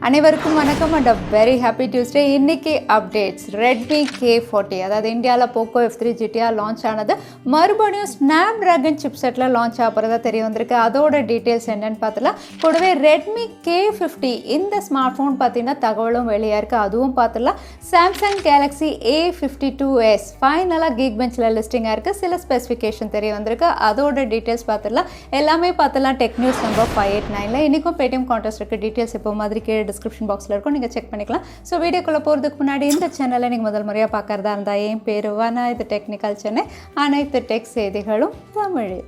அனைவருக்கும் வணக்கம் and very happy Tuesday. இன்னைக்கு அப்டேட்ஸ் Redmi K40 அதாவது இந்தியாவில் Poco F3 GTR லான்ச் ஆனது, மறுபடியும் Snapdragon சிப்செட்டில் லான்ச் ஆகிறதா தெரிய வந்திருக்கு. அதோட டீட்டெயில்ஸ் என்னென்னு பார்த்தலாம். கூடவே Redmi K50 இந்த ஸ்மார்ட் ஃபோன் பார்த்தீங்கன்னா தகவலும் வெளியாக இருக்குது, அதுவும் பார்த்துலாம். Samsung Galaxy A52s ஃபைனலாக கீக் பெஞ்சில் லிஸ்டிங்காக இருக்குது, சில ஸ்பெசிஃபிகேஷன் தெரிய வந்திருக்கு, அதோட டீட்டெயில்ஸ் பார்த்துலாம். எல்லாமே பார்த்துலாம் டெக் நியூஸ் நம்பர் 589. இன்றைக்கும் பேடிஎம் கான்டெஸ்ட் இருக்குது. டீட்டெயில்ஸ் இப்போ மாதிரி கீழே டிஸ்கிரிப்ஷன் பாக்ஸில் இருக்கும், நீங்கள் செக் பண்ணிக்கலாம். ஸோ வீடியோக்குள்ளே போகிறதுக்கு முன்னாடி இந்த சேனலை நீங்கள் முதல் முறையாக பார்க்குறதா இருந்தால் என் பேர் வானா, இது டெக்னிக்கல் சென்னை, அனைத்து டெக் செய்திகளும் தமிழில்.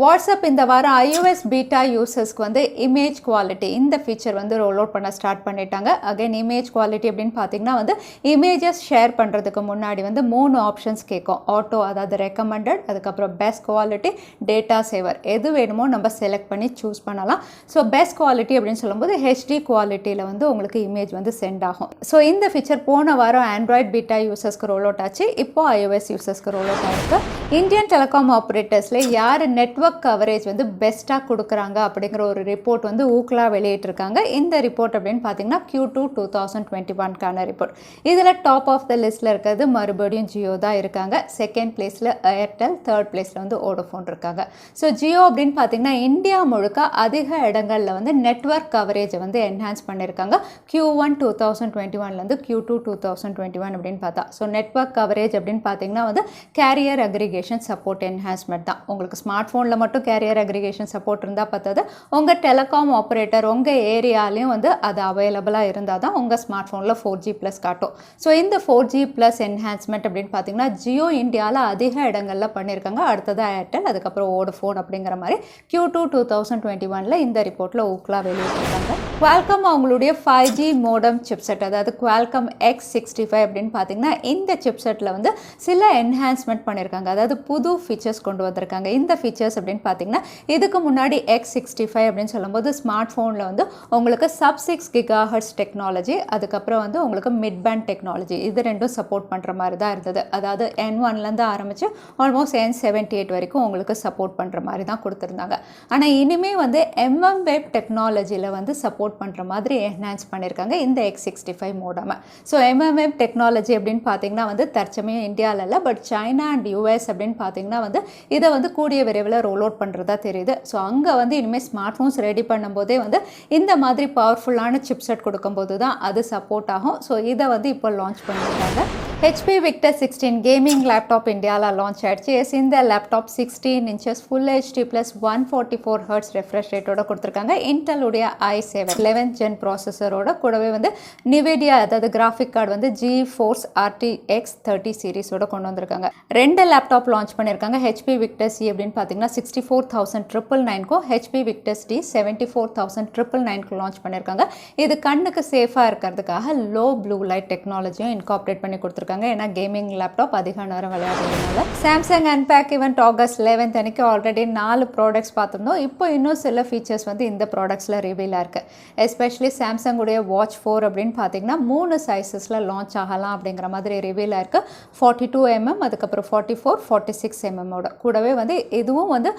வாட்ஸ்அப் இந்த வாரம் iOS பீட்டா யூசர்ஸ்க்கு வந்து இமேஜ் குவாலிட்டி இந்த ஃபீச்சர் வந்து ரோல் அவுட் பண்ண ஸ்டார்ட் பண்ணிட்டாங்க. அகைன் இமேஜ் குவாலிட்டி அப்படின்னு பார்த்தீங்கன்னா வந்து இமேஜஸ் ஷேர் பண்ணுறதுக்கு முன்னாடி வந்து 3 ஆப்ஷன்ஸ் கேட்கும். ஆட்டோ, அதாவது ரெக்கமெண்டட், அதுக்கப்புறம் பெஸ்ட் குவாலிட்டி, டேட்டா சேவர், எது வேணுமோ நம்ம செலக்ட் பண்ணி சூஸ் பண்ணலாம். ஸோ பெஸ்ட் குவாலிட்டி அப்படின்னு சொல்லும்போது ஹெச்டி குவாலிட்டியில் வந்து உங்களுக்கு இமேஜ் வந்து சென்ட் ஆகும். ஸோ இந்த ஃபீச்சர் போன வாரம் ஆண்ட்ராய்ட் பீட்டா யூசர்ஸ்க்கு ரோல் அவுட் ஆச்சு, இப்போ iOS யூசர்ஸ்க்கு ரோல் அவுட் ஆயிருக்கு. இந்தியன் டெலிகாம் ஆப்ரேட்டர்ஸில் யார் நெட்வொர்க் கவரேஜ் வந்து பெஸ்ட்டாக கொடுக்குறாங்க அப்படிங்கிற ஒரு ரிப்போர்ட் வந்து ஊக்கலாக வெளியிட்டிருக்காங்க. இந்த ரிப்போர்ட் அப்படின்னு பார்த்தீங்கன்னா Q2 2021க்கான ரிப்போர்ட். இதில் டாப் ஆஃப் த லிஸ்ட்டில் இருக்கிறது மறுபடியும் ஜியோ தான் இருக்காங்க. செகண்ட் பிளேஸில் ஏர்டெல், தேர்ட் பிளேஸில் வந்து வோடஃபோன் இருக்காங்க. ஸோ ஜியோ அப்படின்னு பார்த்தீங்கன்னா இந்தியா முழுக்க அதிக இடங்களில் வந்து நெட்வொர்க் கவரேஜை வந்து என்ஹான்ஸ் பண்ணியிருக்காங்க. Q1 2021லேருந்து Q2 2021 அப்படின்னு பார்த்தா. ஸோ நெட்வொர்க் கவரேஜ் அப்படின்னு பார்த்தீங்கன்னா வந்து கேரியர் அக்ரிகேஷன் சப்போர்ட் என்ஹான்ஸ்மெண்ட் தான். உங்களுக்கு ஸ்மார்ட் ஃபோனில் மட்டும் கேரியர் அக்ரிகேஷன் சப்போர்ட் இருந்தால் பார்த்தது, உங்கள் டெலிகாம் ஆப்ரேட்டர் உங்கள் ஏரியாலையும் வந்து அது அவைலபிளாக இருந்தால் தான் உங்கள் ஸ்மார்ட் ஃபோனில் 4G+ காட்டும். ஸோ இந்த 4G+ என்ஹான்ஸ்மெண்ட் அப்படின்னு பார்த்தீங்கன்னா ஜியோ இந்தியாவில் அதிக இடங்களில் பண்ணியிருக்காங்க. அடுத்தது ஏர்டெல், அதுக்கப்புறம் வோடஃபோன் அப்படிங்கிற மாதிரி Q2 2021 இந்த ரிப்போர்ட்டில் ஊக்கலாக வெளியிட்டிருக்காங்க. குவால்காம் அவங்களுடைய 5G மோடம் சிப்செட், அதாவது Qualcomm X65 அப்படின்னு பார்த்தீங்கன்னா இந்த சிப்செட்டில் வந்து சில என்ஹான்ஸ்மெண்ட் பண்ணியிருக்காங்க, அதாவது புது ஃபீச்சர்ஸ் கொண்டு வந்திருக்காங்க. இந்த ஃபீச்சர்ஸ் அப்படின்னு பார்த்தீங்கன்னா இதுக்கு முன்னாடி X65 அப்படின்னு சொல்லும்போது ஸ்மார்ட் ஃபோனில் வந்து உங்களுக்கு sub-6 GHz டெக்னாலஜி, அதுக்கப்புறம் வந்து உங்களுக்கு மிட் பேண்ட் டெக்னாலஜி, இது ரெண்டும் சப்போர்ட் பண்ணுற மாதிரி தான் இருந்தது. அதாவது N1லேருந்து ஆரம்பித்து ஆல்மோஸ்ட் N78 வரைக்கும் உங்களுக்கு சப்போர்ட் பண்ணுற மாதிரி தான் கொடுத்துருந்தாங்க. ஆனால் இனிமேல் வந்து mmWave டெக்னாலஜியில் வந்து சப்போர்ட் பண்ணுற மாதிரி என்ஹான்ஸ் பண்ணியிருக்காங்க இந்த X65 modem. So mmWave technology அப்படின்னு பார்த்தீங்கன்னா வந்து தற்சமயம் இந்தியாவில் இல்லை, பட் சைனா அண்ட் US அப்படின்னு பார்த்தீங்கன்னா வந்து இதை வந்து கூடிய விரைவில் ரோல் அவுட் பண்ணுறதா தெரியுது. ஸோ அங்கே வந்து இனிமேல் ஸ்மார்ட் ஃபோன்ஸ் ரெடி பண்ணும்போதே வந்து இந்த மாதிரி பவர்ஃபுல்லான சிப்செட் கொடுக்கும்போது தான் அது சப்போர்ட் ஆகும். ஸோ இதை வந்து இப்போ லான்ச் பண்ணியிருக்காங்க. HP VICTUS 16 கேமிங் லேப்டாப் இந்தியாவில் லான்ச் ஆகிடுச்சு. இந்த laptop 16 inches full HD plus 144 Hz refresh ரேட்டோட கொடுத்துருக்காங்க. இன்டெலுடைய i7 11th gen ப்ராசஸரோட கூடவே வந்து நிவேடியா, அதாவது கிராஃபிக் கார்டு வந்து GeForce RTX 30 சீரிஸோட கொண்டு வந்திருக்காங்க. 2 லேப்டாப் லான்ச் பண்ணியிருக்காங்க. HP VICTUS C அப்படின்னு பார்த்தீங்கன்னா 64,999க்கும் HP VICTUS D 74,999க்கு லான்ச் பண்ணியிருக்காங்க. இது கண்ணுக்கு சேஃபாக இருக்கிறதுக்காக லோ ப்ளூ லைட் டெக்னாலஜியும் இன்கார்பரேட் பண்ணி கொடுத்துருக்காங்க. ஏன்னா கேமிங் லேப்டாப் அதிக நேரம் விளையாடுறதுனால. Samsung unpack event August 11th அன்னைக்கு ஆல்ரெடி 4 ப்ராடக்ட்ஸ் பார்த்துருந்தோம். இப்போ இன்னும் சில ஃபீச்சர்ஸ் வந்து இந்த ப்ராடக்ட்ஸில் ரிவீலாக இருக்குது. எஸ்பெஷலி சாம்சங்குடைய வாட்ச் 4 அப்படின்னு பார்த்தீங்கன்னா 3 சைஸஸில் லான்ச் ஆகலாம் அப்படிங்கிற மாதிரி ரிவீலாக இருக்குது. 42 mm, அதுக்கப்புறம் 44, 46 mm கூடவே வந்து இதுவும் வந்து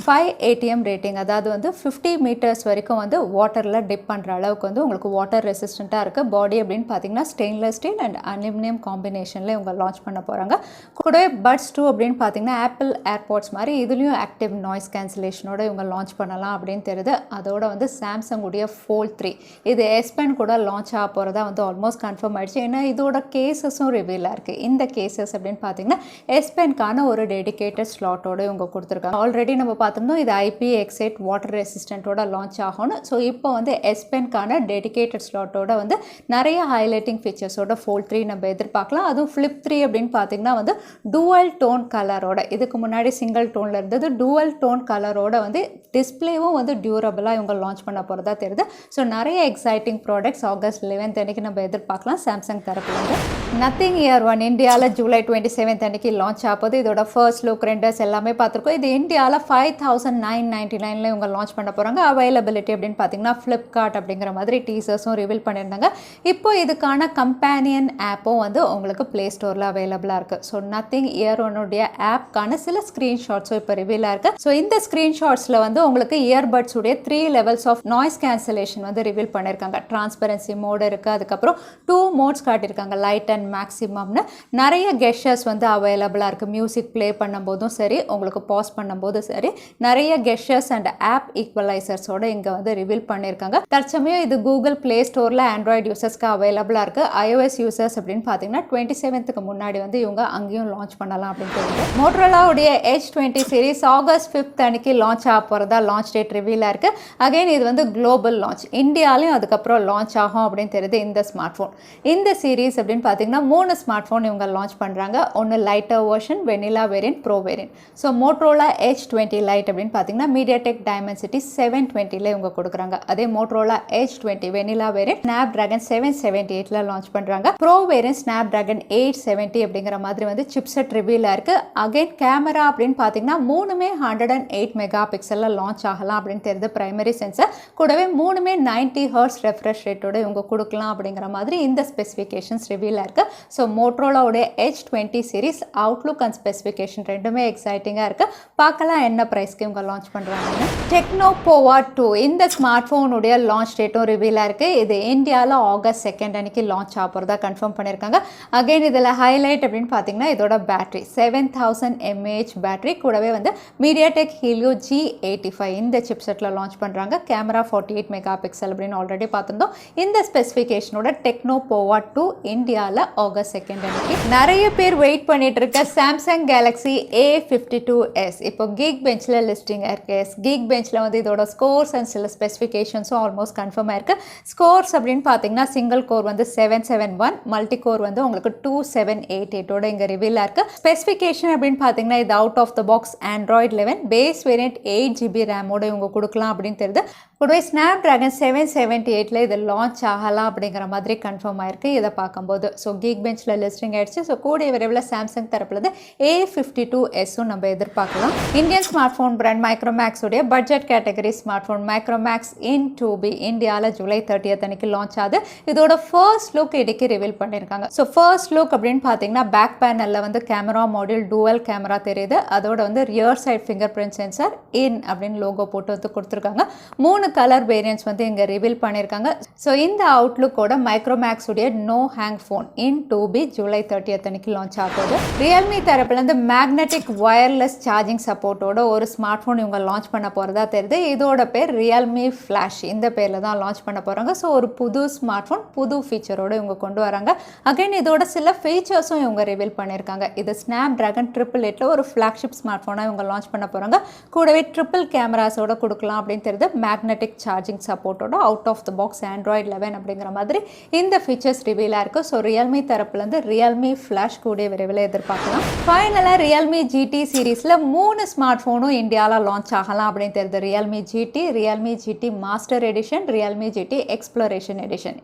5 ATM ரேட்டிங், அதாவது வந்து 50 meters வரைக்கும் வந்து வாட்டரில் டிப் பண்ணுற அளவுக்கு வந்து உங்களுக்கு வாட்டர் ரெசிஸ்டண்ட்டாக இருக்குது. பாடி அப்படின்னு பார்த்தீங்கன்னா ஸ்டெயின்லெஸ் ஸ்டீல் அண்ட் அலுமினியம் காம்பினேஷனில் இவங்க லான்ச் பண்ண போகிறாங்க. கூடவே பட்ஸ் 2 அப்படின்னு பார்த்தீங்கன்னா ஆப்பிள் ஏர்பாட்ஸ் மாதிரி இதுலேயும் ஆக்டிவ் நாய்ஸ் கேன்சலேஷனோட இவங்க லான்ச் பண்ணலாம் அப்படின்னு தெரியுது. அதோட வந்து சாம்சங்குடைய Fold 3 இது S Pen கூட லான்ச் ஆக போகிறதா வந்து ஆல்மோஸ்ட் கன்ஃபார்ம் ஆகிடுச்சு. ஏன்னா இதோட கேசஸும் ரிவீலாக இருக்குது. இந்த கேசஸ் அப்படின்னு பார்த்தீங்கன்னா S Penக்கான ஒரு டெடிகேட்டட் ஸ்லாட்டோட இவங்க கொடுத்துருக்காங்க. ஆல்ரெடி நம்ம பார்த்துருந்தோம் இது IPX8 வாட்டர் ரெசிஸ்டண்ட்டோட லான்ச் ஆகணும். ஸோ இப்போ வந்து S Penக்கான டெடிகேட்டட் ஸ்லாட்டோட வந்து நிறைய ஹைலைட்டிங் ஃபீச்சர்ஸோட Fold 3 நம்ம எதிர்பார்க்கலாம். அதுவும் Flip3 அப்படின்னு பார்த்தீங்கன்னா வந்து டூவல் டோன் கலரோட, இதுக்கு முன்னாடி சிங்கிள் டோனில் இருந்தது, டூவல் டோன் கலரோட வந்து டிஸ்பிளேவும் வந்து டியூரபிளாக இவங்க லான்ச் பண்ண போகிறதா தெரியுது. ஸோ நிறைய எக்ஸைட்டிங் ப்ராடக்ட்ஸ் ஆகஸ்ட் 11th அன்னைக்கு நம்ம எதிர்பார்க்கலாம் சாம்சங் தரப்புலேருந்து. நத்திங் இயர் 1 இந்தியாவில் ஜூலை 27th அன்னைக்கு லான்ச் ஆகுது. இதோட ஃபர்ஸ்ட் லுக் ரெண்டர்ஸ் எல்லாமே பார்த்துருக்கோம். இது இந்தியாவில் 5 5999 இவங்க லான்ச் பண்ண போகிறாங்க. அவைலபிலிட்டி அப்படின்னு பார்த்தீங்கன்னா ஃப்ளிப்கார்ட் அப்படிங்கிற மாதிரி டீசர்ஸும் ரிவீல் பண்ணியிருந்தாங்க. இப்போ இதுக்கான கம்பேனியன் ஆப்பும் வந்து உங்களுக்கு ப்ளே ஸ்டோரில் அவைலபிளாக இருக்குது. ஸோ நத்திங் இயர் ஒன்னுடைய ஆப்க்கான சில ஸ்க்ரீன்ஷாட்ஸும் இப்போ ரிவீலாக இருக்குது. ஸோ இந்த ஸ்க்ரீன்ஷாட்ஸில் வந்து உங்களுக்கு இயர்பட்ஸ் உடைய 3 levels ஆஃப் நாய்ஸ் கேன்சலேஷன் வந்து ரிவீல் பண்ணியிருக்காங்க. டிரான்ஸ்பரன்சி மோடு இருக்குது, அதுக்கப்புறம் 2 மோட்ஸ் காட்டியிருக்காங்க, லைட் அண்ட் மேக்ஸிமம்னு. நிறைய கெஸ்டர்ஸ் வந்து அவைலபிளாக இருக்குது. மியூசிக் ப்ளே பண்ணும்போதும் சரி, உங்களுக்கு பாஸ் பண்ணும்போதும் சரி, நிறைய கெஸ்டர்ஸ் அண்ட் ஆப் ஈக்குவலைசர்ஸோட இங்கே வந்து ரிவீல் பண்ணியிருக்காங்க. தற்சமயம் இது கூகுள் ப்ளே ஸ்டோரில் ஆண்ட்ராய்டு யூசர்ஸ்க்கு அவைலபிளாக இருக்குது. iOS யூசர்ஸ் அப்படின்னு பார்த்தீங்கன்னா 27th முன்னாடி வந்து இவங்க அங்கேயும் லான்ச் பண்ணலாம் அப்படின்னு தெரியுது. மோட்டோரோலாவுடைய H20 சீரிஸ் ஆகஸ்ட் 5th அன்னைக்கு லான்ச் ஆக போகிறதா லான்ச் டேட் ரிவீலாக இருக்குது. அகைன் இது வந்து குளோபல் லான்ச், இந்தியாலையும் அதுக்கப்புறம் லான்ச் ஆகும் அப்படின்னு தெரியுது இந்த ஸ்மார்ட் ஃபோன். இந்த சீரீஸ் அப்படின்னு பார்த்தீங்கன்னா 3 ஸ்மார்ட் ஃபோன் இவங்க லான்ச் பண்ணுறாங்க. ஒன்று lighter version, vanilla variant, pro variant. So Motorola H20 lite அப்படின்னு பார்த்தீங்கன்னா மீடியாடெக் டைமென்சிட்டி 720 இவங்க கொடுக்குறாங்க. அதே Motorola H20 vanilla variant Snapdragon 778 launch பண்ணுறாங்க. ப்ரோ வேரியன்ட் Snapdragon 870 அப்படிங்கிற மாதிரி வந்து சிப்செட் ரிவீலாக இருக்குது. அகைன் கேமரா அப்படின்னு பார்த்தீங்கன்னா மூணுமே 108 மெகா பிக்சலில் லான்ச் ஆகலாம் அப்படின்னு தெரியுது. பிரைமரி சென்சர் கூடவே மூணுமே 90 Hz ரெஃப்ரெஷ் ரேட்டோட இவங்க கொடுக்கலாம் அப்படிங்கிற மாதிரி இந்த ஸ்பெசிஃபிகேஷன்ஸ் ரிவீலாக இருக்குது. ஸோ மோட்டோரோலாவுடைய H20 series outlook and specification ரெண்டுமே எக்ஸைட்டிங்காக இருக்குது. பார்க்கலாம் என்ன ப்ரைஸ்க்கு இவங்க லான்ச் பண்ணுறாங்கன்னு. டெக்னோ Pova 2 இந்த ஸ்மார்ட் ஃபோனுடைய லான்ச் டேட்டும் ரிவீலாக இருக்குது. இது இந்தியாவில் ஆகஸ்ட் 2 அன்னைக்கு லான்ச் ஆக போகிறதா கன்ஃபார்ம் பண்ணியிருக்காங்க. அகைன் இதில் ஹைலைட் அப்படின்னு பார்த்தீங்கன்னா இதோட பேட்டரி 7000 mAh பேட்டரி, கூடவே வந்து மீடியாடெக் ஹீலியோ G85 இந்த சிப்செட்டில் லான்ச் பண்ணுறாங்க. கேமரா 48 மெகா பிக்சல் அப்படின்னு ஆல்ரெடி பார்த்துருந்தோம். இந்த ஸ்பெசிஃபிகேஷனோட டெக்னோ Pova 2 இந்தியாவில் ஆகஸ்ட் 2 அன்னைக்கு. நிறைய பேர் வெயிட் பண்ணிட்டு இருக்க சாம்சங் கேலக்ஸி A52s இப்போ கீக் பெஞ்சில் லிஸ்டிங் இருக்கு. கீக் பெஞ்சில் வந்து இதோட ஸ்கோர்ஸ் அண்ட் சில ஸ்பெசிஃபிகேஷன்ஸும் ஆல்மோஸ்ட் கன்ஃபார்ம் ஆயிருக்கு. ஸ்கோர்ஸ் அப்படின்னு பார்த்தீங்கன்னா சிங்கிள் கோர் வந்து 771, மல்டி கோர் வந்து உங்களுக்கு 2788 இங்கே ரிவீலாக இருக்குது. ஸ்பெசிஃபிகேஷன் அப்படின்னு பார்த்தீங்கன்னா இது out of the box Android 11 base variant 8GB ரேமோட இவங்க கொடுக்கலாம் அப்படின்னு தெரியுது. கூடவே Snapdragon 778 இது லான்ச் ஆகலாம் அப்படிங்கிற மாதிரி கன்ஃபார்ம் ஆயிருக்கு இதை பார்க்கும்போது. ஸோ கீக் பெஞ்சில் லிஸ்டிங் ஆயிடுச்சு. ஸோ கூடிய விரைவில் சாம்சங் தரப்புலேருந்து A52s நம்ம எதிர்பார்க்கலாம். Indian smart phone brand Micromax உடைய budget category smart phone Micromax in 2B இந்தியாவில் ஜூலை 30th அன்னைக்கு லான்ச் ஆகுது. இதோட ஃபர்ஸ்ட் லுக் இன்னைக்கு ரிவீல் பண்ணியிருக்காங்க. ஸோ ஃபர்ஸ்ட் லுக் அப்படின்னு பார்த்தீங்கன்னா பேக் பேனலில் வந்து கேமரா மாடியூல் டூவல் கேமரா தெரியுது. அதோட வந்து rear side finger print sensor in அப்படின்னு லோகோ போட்டு வந்து கொடுத்துருக்காங்க. 3 கலர் வேரியன்ட்ஸ் வந்து இங்கே ரிவீல் பண்ணியிருக்காங்க. ஸோ இந்த அவுட்லுக்கோட மைக்ரோமேக்ஸ் உடைய no hang phone in 2B July 30th அன்னைக்கு லான்ச் ஆகுது. ரியல்மி தரப்புலேருந்து மேக்னெட்டிக் வயர்லெஸ் சார்ஜிங் சப்போர்ட்டோட ஒரு ஸ்மார்ட் ஃபோன் இவங்க லான்ச் பண்ண போகிறதா தெரியுது. இதோட பேர் ரியல்மி ஃப்ளாஷ், இந்த பேரில் தான் லான்ச் பண்ண போகிறாங்க. ஸோ ஒரு புது ஸ்மார்ட் ஃபோன் புது ஃபீச்சரோடு இவங்க கொண்டு வராங்க. அகைன் இதோட சில ஃபீச்சர்ஸும் இவங்க ரிவீல் பண்ணியிருக்காங்க. இது Snapdragon 888 ஒரு ஃப்ளாக்ஷிப் ஸ்மார்ட் ஃபோனாக இவங்க லான்ச் பண்ண போகிறாங்க. கூடவே ட்ரிபிள் கேமராஸோட கொடுக்கலாம் அப்படின்னு தெரியுது. மேக்னெட்டிக் சார்ஜிங் சப்போர்ட்டோட out of the box Android 11 அப்படிங்கிற மாதிரி இந்த ஃபீச்சர்ஸ் ரிவீலாக இருக்குது. ஸோ ரியல்மி தரப்புலேருந்து ரியல்மி ஃப்ளாஷ் கூடிய விரைவில் எதிர்பார்க்கலாம். ஃபைனலாக ரியல்மி GT சீரீஸில் 3 ஸ்மார்ட் ஃபோனும் இந்தியாவில் லான்ச் ஆகலாம் அப்படின்னு தெரியுது. Realme GT, Realme GT master edition, Realme GT exploration edition.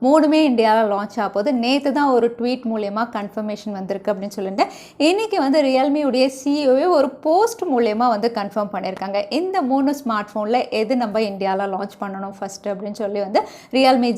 மூணுமே இந்தியாவில் லான்ச் ஆகுது. நேற்று தான் ஒரு ட்வீட் மூலியமாக கன்ஃபர்மேஷன் வந்திருக்கு அப்படின்னு சொல்லிட்டு இன்னைக்கு வந்து ரியல்மியுடைய சிஇஓவே ஒரு போஸ்ட் மூலியமாக வந்து கன்ஃபார்ம் பண்ணியிருக்காங்க. இந்த 3 ஸ்மார்ட் ஃபோனில் எது நம்ம இந்தியாவில் லான்ச் பண்ணணும் ஃபஸ்ட்டு அப்படின்னு சொல்லி வந்து ரியல்மி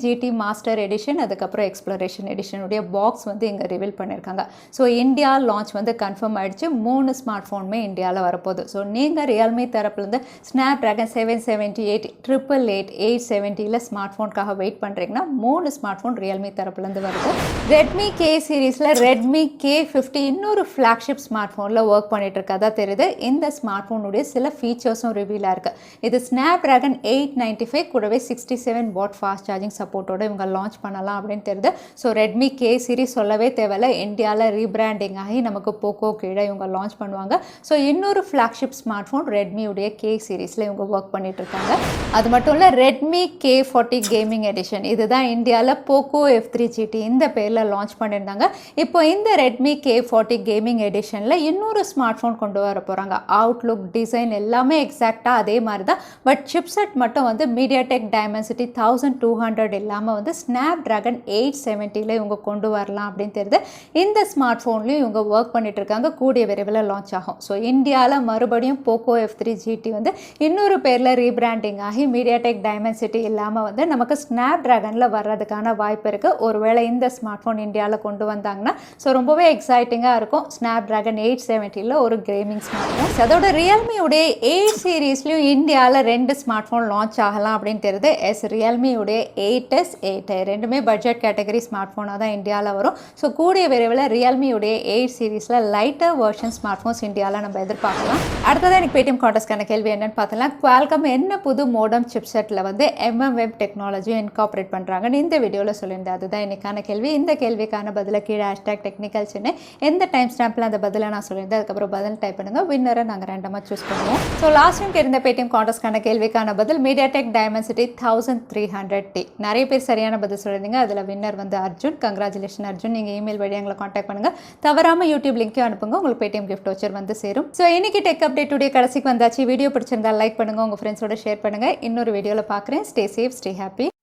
GT மாஸ்டர் எடிஷன், அதுக்கப்புறம் எக்ஸ்ப்ளோரேஷன் எடிஷனுடைய பாக்ஸ் வந்து இங்கே ரிவீல் பண்ணியிருக்காங்க. ஸோ இந்தியா லான்ச் வந்து கன்ஃபார்ம் ஆகிடுச்சு. 3 ஸ்மார்ட் ஃபோனுமே இந்தியாவில் வரப்போகுது. ஸோ நீங்கள் ரியல்மி தரப்புலேருந்து Snapdragon 778, 888, 870 ஸ்மார்ட் ஃபோனுக்காக வெயிட் பண்ணுறீங்கன்னா 3 ஸ்மார்ட் ஃபோன் ரியல்மி தரப்புலேருந்து வருது. ரெட்மி K சீரீஸில் ரெட்மி K50 இன்னொரு ஃப்ளாக்ஷிப் ஸ்மார்ட் ஃபோனில் ஒர்க் பண்ணிட்டு இருக்கதா தெரியுது. இந்த ஸ்மார்ட் ஃபோனுடைய சில ஃபீச்சர்ஸும் ரிவீலாக இருக்குது. இது Snapdragon 895 கூடவே 67 வாட் ஃபாஸ்ட் சார்ஜிங் சப்போர்ட்டோட இவங்க லான்ச் பண்ணலாம் அப்படின்னு தெரியுது. ஸோ ரெட்மி K சீரிஸ் சொல்லவே தேவையில்ல, இந்தியாவில் ரீபிராண்டிங் ஆகி நமக்கு போக்கோ கீழே இவங்க லான்ச் பண்ணுவாங்க. ஸோ இன்னொரு ஃப்ளாக்ஷிப் ஸ்மார்ட் ஃபோன் ரெட்மியுடைய K சீரீஸில் இவங்க ஒர்க் பண்ணிட்டு இருக்காங்க. அது மட்டும் இல்லை, ரெட்மி K40 கேமிங் எடிஷன் இதுதான் இந்தியாவில் போக்கோ F3 GT இந்த பேரில் லான்ச் பண்ணியிருந்தாங்க. இப்போ இந்த ரெட்மி K40 கேமிங் எடிஷனில் இன்னொரு ஸ்மார்ட் ஃபோன் கொண்டு வர போகிறாங்க. அவுட்லுக், டிசைன் எல்லாமே எக்ஸாக்டாக அதே மாதிரி தான். பட் சிப்செட் மட்டும் வந்து மீடியாடெக் டைமென்சிட்டி 1200 இல்லாமல் வந்து ஸ்னாப்ட்ராகன் 870 இவங்க கொண்டு வரலாம் அப்படின்னு தெரியுது. இந்த ஸ்மார்ட் ஃபோன்லையும் இவங்க ஒர்க் பண்ணிட்டு இருக்காங்க. கூடிய விரைவில் லான்ச் ஆகும். ஸோ இந்தியாவில் மறுபடியும் போக்கோ F3 GT வந்து இன்னொரு பேரில் ரீபிராண்டிங் ஆகி மீடியாடெக் டைமென்சிட்டி இல்லாமல் வந்து நமக்கு ஸ்னாப்ட்ராகனில் வர்றதுக்கான வாய்ப்பு இருக்குது. ஒருவேளை இந்த ஸ்மார்ட் ஃபோன் இந்தியாவில் கொண்டு வந்தாங்கன்னா ஸோ ரொம்பவே எக்ஸைட்டிங்காக இருக்கும். ஸ்னாப்ட்ராகன் 870 ஒரு கேமிங் ஸ்மார்ட் ஃபோன். அதோட ரியல்மியுடைய 8 சீரீஸ்லையும் இந்தியாவில் 2 ஸ்மார்ட் ஃபோன் லான்ச் ஆகலாம் அப்படின்னு தெரியுது. ரியல்மியுடைய 8s 8i ரெண்டுமே பட்ஜெட் கேட்டகரி ஸ்மார்ட் ஃபோனாக தான் இந்தியாவில் வரும். ஸோ கூடிய விரைவில் ரியல்மியுடைய 8 சீரீஸில் லைட்டர் வெர்ஷன் ஸ்மார்ட் ஃபோன்ஸ் இந்தியாவில் நம்ம எதிர்பார்க்கலாம். அடுத்ததான் எனக்கு பேடிஎம் கான்டெஸ்ட்கான கேள்வி என்னன்னு பார்த்தலாம். குவால்காம் என்ன புது மோடம் சிப்செட்டில் வந்து mmWave டெக்னாலஜியை இன்கார்பரேட் பண்ணுறாங்கன்னு இந்த வீடியோவில் சொல்லியிருந்தேன். அதுதான் இன்னைக்கான கேள்வி. இந்த கேள்விக்கான பதிலை கீழே #technicalchennai எந்த டைம் ஸ்டாம்பில் அந்த பதிலை நான் சொல்லியிருந்தேன். அதுக்கப்புறம் பதில் டைப் பண்ணுங்கள். வின்னரை நாங்கள் ரேண்டமாக சூஸ் பண்ணுவோம். ஸோ லாஸ்ட் டைம் இருந்த பேடிஎம் கான்டெஸ்ட்கான கேள்விக்கான பதில் மீடியாடெக் டைமென்சிட்டி 1300T. நிறைய பேர் சரியான பதில் சொல்லியிருந்தீங்க. அதில் வின்னர் வந்து அர்ஜுன். கங்க்ராச்சுலேஷன் அர்ஜுன். நீங்கள் இமெயில் வழி எங்களை காண்டாக்ட் பண்ணுங்கள். தவறாமல் யூடியூப் லிங்க்கையும் அனுப்புங்க. உங்களுக்கு பேடிஎம் கிஃப்ட் வச்சர் வந்து சேரும். ஸோ இன்னைக்கு டெக் அப்டேட்டுடைய கடைசிக்கு வந்தாச்சு. வீடியோ பிடிச்சிருந்தா லைக் பண்ணுங்கள். உங்கள் ஃப்ரெண்ட்ஸோட ஷேர் பண்ணுங்கள். இன்னொரு வீடியோவில் பார்க்குறேன். Stay safe, stay happy.